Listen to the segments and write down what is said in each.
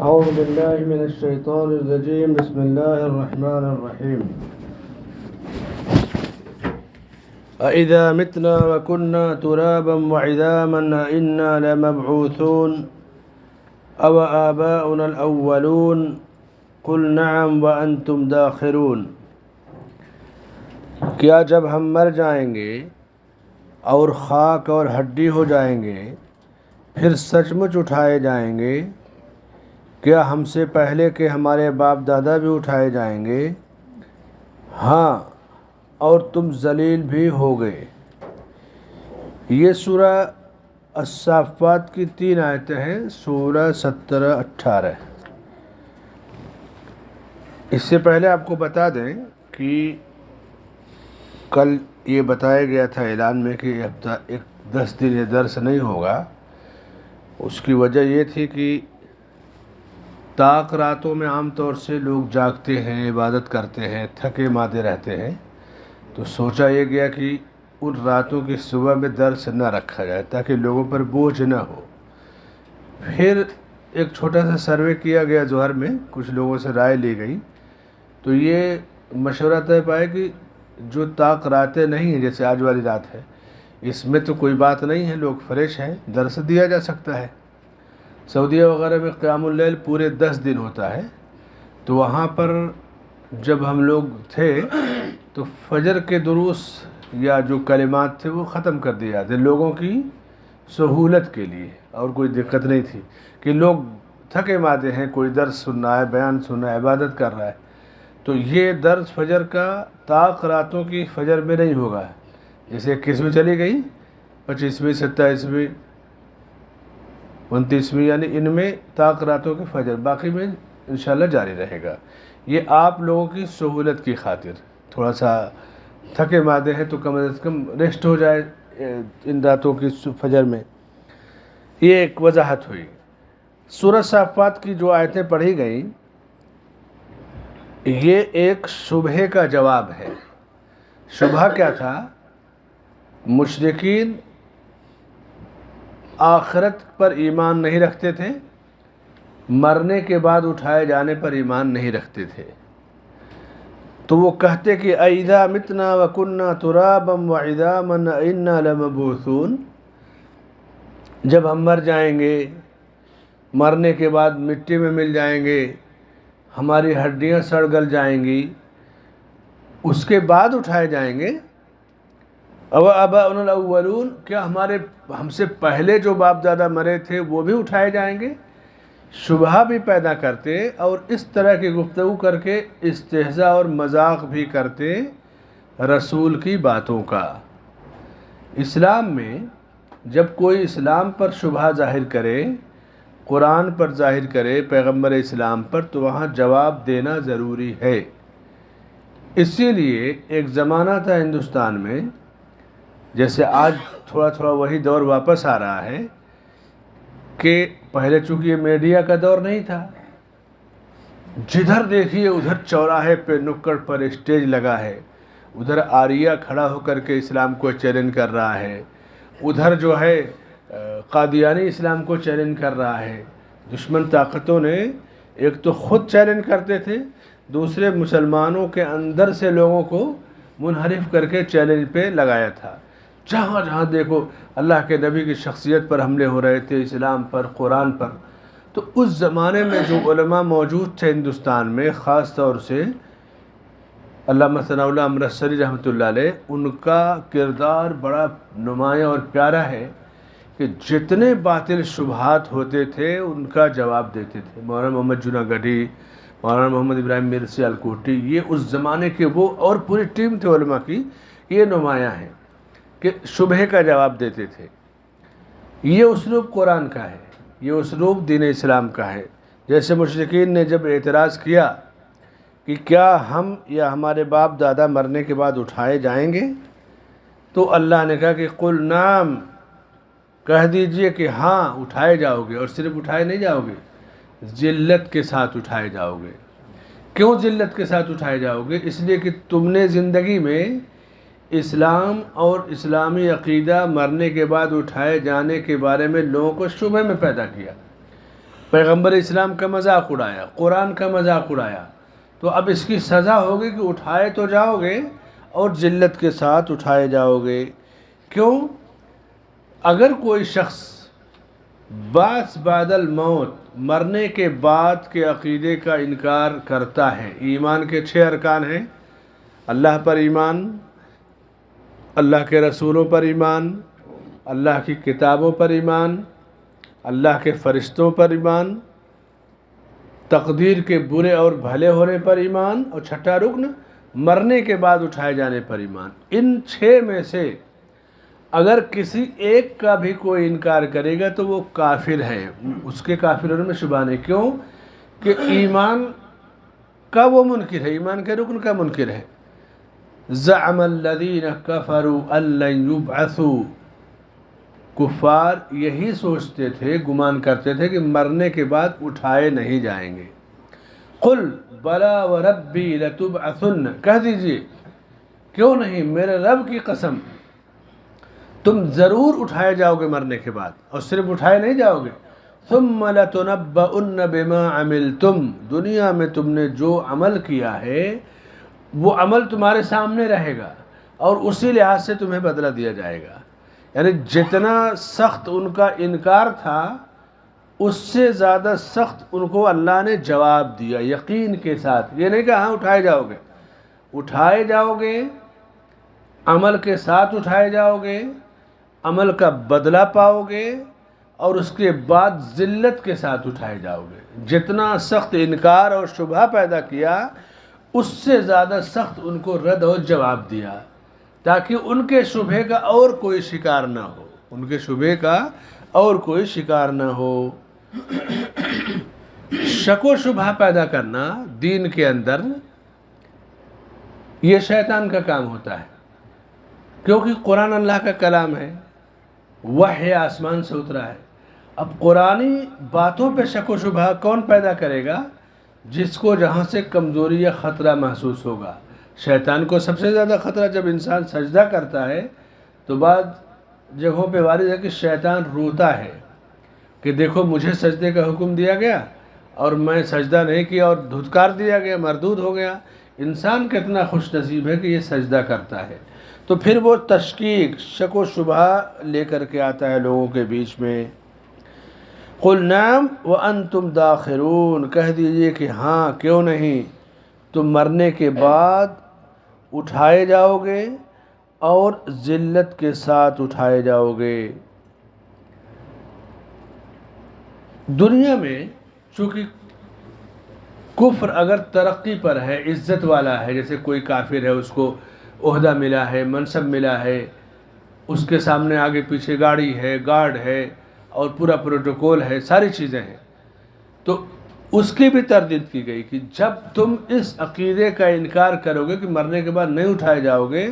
أعوذ بالله من الشيطان الرجيم بسم الله الرحمن الرحيم أإذا متنا وكنا ترابا وعظاما أإنا لمبعوثون أو آباؤنا الأولون قل نعم وأنتم داخرون کیا جب ہم مر جائیں گے اور خاک اور ہڈی ہو جائیں گے پھر سچ مچ اٹھائے جائیں گے؟ کیا ہم سے پہلے کے ہمارے باپ دادا بھی اٹھائے جائیں گے؟ ہاں، اور تم ذلیل بھی ہو گئے۔ یہ سورہ الصافات کی 3 آیتیں ہیں، 16، 17، 18۔ اس سے پہلے آپ کو بتا دیں کہ کل یہ بتایا گیا تھا اعلان میں کہ ہفتہ 10 دن یہ درس نہیں ہوگا۔ اس کی وجہ یہ تھی کہ طاق راتوں میں عام طور سے لوگ جاگتے ہیں، عبادت کرتے ہیں، تھکے مادے رہتے ہیں، تو سوچا یہ گیا کہ ان راتوں کی صبح میں درس نہ رکھا جائے تاکہ لوگوں پر بوجھ نہ ہو۔ پھر ایک چھوٹا سا سروے کیا گیا ظہر میں، کچھ لوگوں سے رائے لی گئی، تو یہ مشورہ طے پایا کہ جو طاق راتیں نہیں ہیں، جیسے آج والی رات ہے، اس میں تو کوئی بات نہیں ہے، لوگ فریش ہیں، درس دیا جا سکتا ہے۔ سعودیہ وغیرہ میں قیام اللیل پورے 10 دن ہوتا ہے، تو وہاں پر جب ہم لوگ تھے تو فجر کے دروس یا جو کلمات تھے وہ ختم کر دیے جاتے لوگوں کی سہولت کے لیے، اور کوئی دقت نہیں تھی کہ لوگ تھکے مادے ہیں، کوئی درس سن رہا ہے، بیان سن رہا ہے، عبادت کر رہا ہے، تو یہ درس فجر کا طاق راتوں کی فجر میں نہیں ہوگا۔ جیسے 21ویں چلی گئی، 25ویں، 27ویں، 29ویں، یعنی ان میں طاق راتوں کی فجر، باقی میں انشاءاللہ جاری رہے گا۔ یہ آپ لوگوں کی سہولت کی خاطر، تھوڑا سا تھکے مادے ہیں تو کم از کم ریسٹ ہو جائے ان راتوں کی فجر میں۔ یہ ایک وضاحت ہوئی۔ سورہ صافات کی جو آیتیں پڑھی گئیں، یہ ایک شبہے کا جواب ہے۔ شبہہ کیا تھا؟ مشرکین آخرت پر ایمان نہیں رکھتے تھے، مرنے کے بعد اٹھائے جانے پر ایمان نہیں رکھتے تھے، تو وہ کہتے کہ اَإِذَا مِتْنَا وَكُنَّا تُرَابًا وَعِظَامًا أَإِنَّا لَمَبْعُوثُونَ، جب ہم مر جائیں گے، مرنے کے بعد مٹی میں مل جائیں گے، ہماری ہڈیاں سڑ گل جائیں گی، اس کے بعد اٹھائے جائیں گے۔ او آباؤنا الاولون، کیا ہم سے پہلے جو باپ دادا مرے تھے وہ بھی اٹھائے جائیں گے؟ شبہہ بھی پیدا کرتے اور اس طرح کی گفتگو کر کے استہزاء اور مذاق بھی کرتے رسول کی باتوں کا۔ اسلام میں جب کوئی اسلام پر شبہہ ظاہر کرے، قرآن پر ظاہر کرے، پیغمبر اسلام پر، تو وہاں جواب دینا ضروری ہے۔ اسی لیے ایک زمانہ تھا ہندوستان میں، جیسے آج تھوڑا تھوڑا وہی دور واپس آ رہا ہے، کہ پہلے چونکہ یہ میڈیا کا دور نہیں تھا، جدھر دیکھیے ادھر چوراہے پہ نکڑ پر اسٹیج لگا ہے، ادھر آریہ کھڑا ہو کر کے اسلام کو چیلنج کر رہا ہے، ادھر جو ہے قادیانی اسلام کو چیلنج کر رہا ہے۔ دشمن طاقتوں نے ایک تو خود چیلنج کرتے تھے، دوسرے مسلمانوں کے اندر سے لوگوں کو منحرف کر کے چیلنج پہ لگایا تھا۔ جہاں جہاں دیکھو اللہ کے نبی کی شخصیت پر حملے ہو رہے تھے، اسلام پر، قرآن پر۔ تو اس زمانے میں جو علماء موجود تھے ہندوستان میں، خاص طور سے علامہ ثناء اللہ امرتسری رحمۃ اللہ علیہ، ان کا کردار بڑا نمایاں اور پیارا ہے کہ جتنے باطل شبہات ہوتے تھے ان کا جواب دیتے تھے۔ مولانا محمد جناگڑھی، مولانا محمد ابراہیم مرسی الکوٹی، یہ اس زمانے کے وہ، اور پوری ٹیم تھے علماء کی، یہ نمایاں ہیں کہ شبہے کا جواب دیتے تھے۔ یہ اسلوب قرآن کا ہے، یہ اسلوب دین اسلام کا ہے۔ جیسے مشرکین نے جب اعتراض کیا کہ کیا ہم یا ہمارے باپ دادا مرنے کے بعد اٹھائے جائیں گے، تو اللہ نے کہا کہ قل نعم، کہہ دیجئے کہ ہاں اٹھائے جاؤ گے، اور صرف اٹھائے نہیں جاؤ گے، ذلت کے ساتھ اٹھائے جاؤ گے۔ کیوں ذلت کے ساتھ اٹھائے جاؤ گے؟ اس لیے کہ تم نے زندگی میں اسلام اور اسلامی عقیدہ مرنے کے بعد اٹھائے جانے کے بارے میں لوگوں کو شبہ میں پیدا کیا۔ پیغمبر اسلام کا مذاق اڑایا، قرآن کا مذاق اڑایا، تو اب اس کی سزا ہوگی کہ اٹھائے تو جاؤ گے اور ذلت کے ساتھ اٹھائے جاؤ گے۔ کیوں؟ اگر کوئی شخص بعث بعد الموت، مرنے کے بعد کے عقیدے کا انکار کرتا ہے، ایمان کے 6 ارکان ہیں: اللہ پر ایمان، اللہ کے رسولوں پر ایمان، اللہ کی کتابوں پر ایمان، اللہ کے فرشتوں پر ایمان، تقدیر کے برے اور بھلے ہونے پر ایمان، اور چھٹا رکن مرنے کے بعد اٹھائے جانے پر ایمان۔ ان 6 میں سے اگر کسی ایک کا بھی کوئی انکار کرے گا تو وہ کافر ہے، اس کے کافر ہونے میں شبہ نہیں۔ کیوں؟ کہ ایمان کا وہ منکر ہے، ایمان کے رکن کا منکر ہے۔ زعم الذین کفروا ان لن یبعثوا، کفار یہی سوچتے تھے، گمان کرتے تھے کہ مرنے کے بعد اٹھائے نہیں جائیں گے۔ قل بلا وربی لتبعثن، کہہ دیجئے کیوں نہیں، میرے رب کی قسم تم ضرور اٹھائے جاؤ گے مرنے کے بعد، اور صرف اٹھائے نہیں جاؤ گے۔ ثم لتنبؤن بما عملتم، دنیا میں تم نے جو عمل کیا ہے وہ عمل تمہارے سامنے رہے گا اور اسی لحاظ سے تمہیں بدلہ دیا جائے گا۔ یعنی جتنا سخت ان کا انکار تھا اس سے زیادہ سخت ان کو اللہ نے جواب دیا یقین کے ساتھ۔ یہ نہیں کہ ہاں اٹھائے جاؤ گے، اٹھائے جاؤ گے، عمل کے ساتھ اٹھائے جاؤ گے، عمل کا بدلہ پاؤ گے، اور اس کے بعد ذلت کے ساتھ اٹھائے جاؤ گے۔ جتنا سخت انکار اور شبہ پیدا کیا اس سے زیادہ سخت ان کو رد اور جواب دیا، تاکہ ان کے شبہ کا اور کوئی شکار نہ ہو، ان کے شبہ کا اور کوئی شکار نہ ہو۔ شک و شبہ پیدا کرنا دین کے اندر یہ شیطان کا کام ہوتا ہے، کیونکہ قرآن اللہ کا کلام ہے، وحی آسمان سے اترا ہے۔ اب قرآنی باتوں پہ شک و شبہ کون پیدا کرے گا؟ جس کو جہاں سے کمزوری یا خطرہ محسوس ہوگا۔ شیطان کو سب سے زیادہ خطرہ جب انسان سجدہ کرتا ہے تو بعض جگہوں پہ وارد ہے کہ شیطان روتا ہے کہ دیکھو مجھے سجدے کا حکم دیا گیا اور میں سجدہ نہیں کیا اور دھتکار دیا گیا، مردود ہو گیا۔ انسان کتنا خوش نصیب ہے کہ یہ سجدہ کرتا ہے۔ تو پھر وہ تشکیک، شک و شبہ لے کر کے آتا ہے لوگوں کے بیچ میں۔ قل نعم وانتم داخرون، کہہ دیجئے کہ ہاں کیوں نہیں، تم مرنے کے بعد اٹھائے جاؤ گے اور ذلت کے ساتھ اٹھائے جاؤ گے۔ دنیا میں چونکہ کفر اگر ترقی پر ہے، عزت والا ہے، جیسے کوئی کافر ہے اس کو عہدہ ملا ہے، منصب ملا ہے، اس کے سامنے آگے پیچھے گاڑی ہے، گارڈ ہے اور پورا پروٹوکول ہے، ساری چیزیں ہیں، تو اس کی بھی تردید کی گئی کہ جب تم اس عقیدے کا انکار کرو گے کہ مرنے کے بعد نہیں اٹھائے جاؤ گے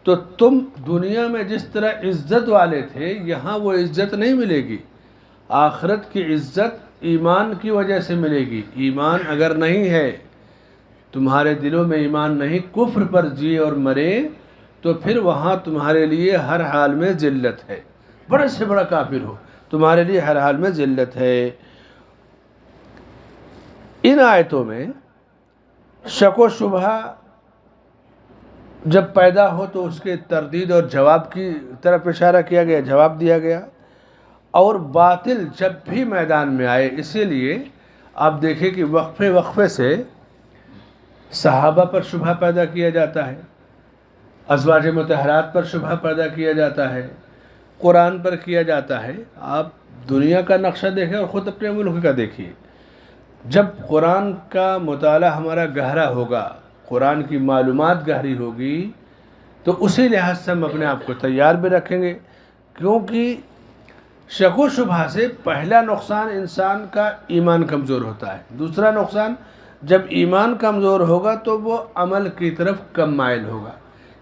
تو تم دنیا میں جس طرح عزت والے تھے یہاں وہ عزت نہیں ملے گی۔ آخرت کی عزت ایمان کی وجہ سے ملے گی۔ ایمان اگر نہیں ہے، تمہارے دلوں میں ایمان نہیں، کفر پر جیے اور مرے، تو پھر وہاں تمہارے لیے ہر حال میں ذلت ہے، بڑے سے بڑا کافر ہو تمہارے لیے ہر حال میں ذلت ہے۔ ان آیتوں میں شک و شبہ جب پیدا ہو تو اس کے تردید اور جواب کی طرف اشارہ کیا گیا، جواب دیا گیا، اور باطل جب بھی میدان میں آئے، اسی لیے آپ دیکھیں کہ وقفے وقفے سے صحابہ پر شبہ پیدا کیا جاتا ہے، ازواج مطہرات پر شبہ پیدا کیا جاتا ہے، قرآن پر کیا جاتا ہے۔ آپ دنیا کا نقشہ دیکھیں اور خود اپنے ملک کا دیکھیے۔ جب قرآن کا مطالعہ ہمارا گہرا ہوگا، قرآن کی معلومات گہری ہوگی، تو اسی لحاظ سے ہم اپنے آپ کو تیار بھی رکھیں گے، کیونکہ شک و شبہ سے پہلا نقصان انسان کا ایمان کمزور ہوتا ہے۔ دوسرا نقصان، جب ایمان کمزور ہوگا تو وہ عمل کی طرف کم مائل ہوگا،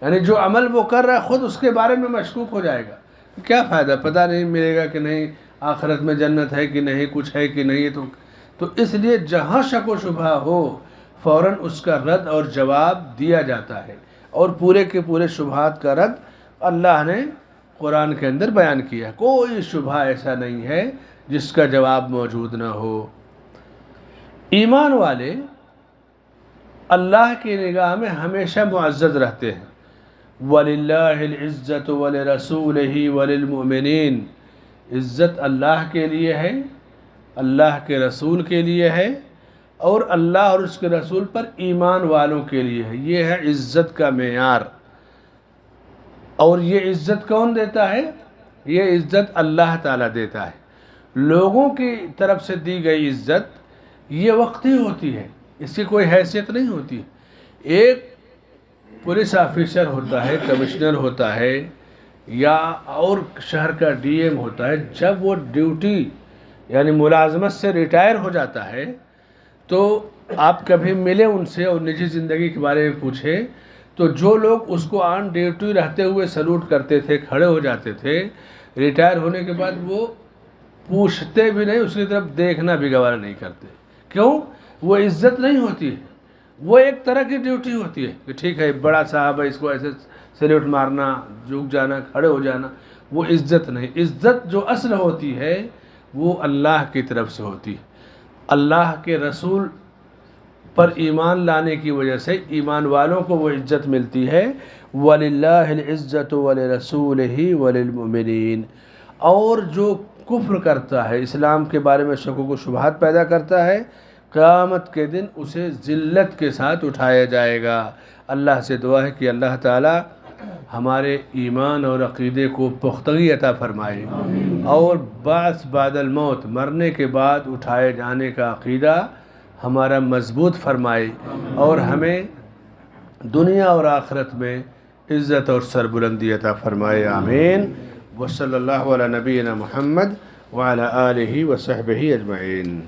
یعنی جو عمل وہ کر رہا ہے خود اس کے بارے میں مشکوک ہو جائے گا، کیا فائدہ، پتہ نہیں ملے گا کہ نہیں، آخرت میں جنت ہے کہ نہیں، کچھ ہے کہ نہیں۔ تو اس لیے جہاں شک و شبہ ہو فوراً اس کا رد اور جواب دیا جاتا ہے، اور پورے کے پورے شبہات کا رد اللہ نے قرآن کے اندر بیان کیا ہے۔ کوئی شبہ ایسا نہیں ہے جس کا جواب موجود نہ ہو۔ ایمان والے اللہ کی نگاہ میں ہمیشہ معزز رہتے ہیں. وَلِلَّهِ الْعِزَّةُ وَلِرَسُولِهِ وَلِلْمُؤْمِنِينَ، عزت اللہ کے لیے ہے، اللہ کے رسول کے لیے ہے، اور اللہ اور اس کے رسول پر ایمان والوں کے لیے ہے. یہ ہے عزت کا معیار. اور یہ عزت کون دیتا ہے؟ یہ عزت اللہ تعالیٰ دیتا ہے. لوگوں کی طرف سے دی گئی عزت یہ وقتی ہوتی ہے، اس کی کوئی حیثیت نہیں ہوتی. ایک پولیس آفیسر ہوتا ہے، کمشنر ہوتا ہے، یا اور شہر کا ڈی ایم ہوتا ہے، جب وہ ڈیوٹی یعنی ملازمت سے ریٹائر ہو جاتا ہے تو آپ کبھی ملے ان سے اور نجی زندگی کے بارے میں پوچھے تو جو لوگ اس کو آن ڈیوٹی رہتے ہوئے سلوٹ کرتے تھے، کھڑے ہو جاتے تھے، ریٹائر ہونے کے بعد وہ پوچھتے بھی نہیں، اس کی طرف دیکھنا بھی گوارا نہیں کرتے. کیوں؟ وہ عزت نہیں ہوتی ہے، وہ ایک طرح کی ڈیوٹی ہوتی ہے کہ ٹھیک ہے بڑا صاحب ہے، اس کو ایسے سیلیوٹ مارنا، جھک جانا، کھڑے ہو جانا، وہ عزت نہیں. عزت جو اصل ہوتی ہے وہ اللہ کی طرف سے ہوتی ہے. اللہ کے رسول پر ایمان لانے کی وجہ سے ایمان والوں کو وہ عزت ملتی ہے. وَلِلَّهِ الْعِزَّةُ وَلِرَسُولِهِ وَلِلْمُؤْمِنِينَ. اور جو کفر کرتا ہے، اسلام کے بارے میں شکوک و شبہات پیدا کرتا ہے، قیامت کے دن اسے ذلت کے ساتھ اٹھایا جائے گا. اللہ سے دعا ہے کہ اللہ تعالی ہمارے ایمان اور عقیدے کو پختگی عطا فرمائے، اور بعث بعد الموت، مرنے کے بعد اٹھائے جانے کا عقیدہ ہمارا مضبوط فرمائے، اور ہمیں دنیا اور آخرت میں عزت اور سربلندی عطا فرمائے. آمین. وصلی اللہ علی نبینا محمد وعلی آلہ وصحبہ اجمعین.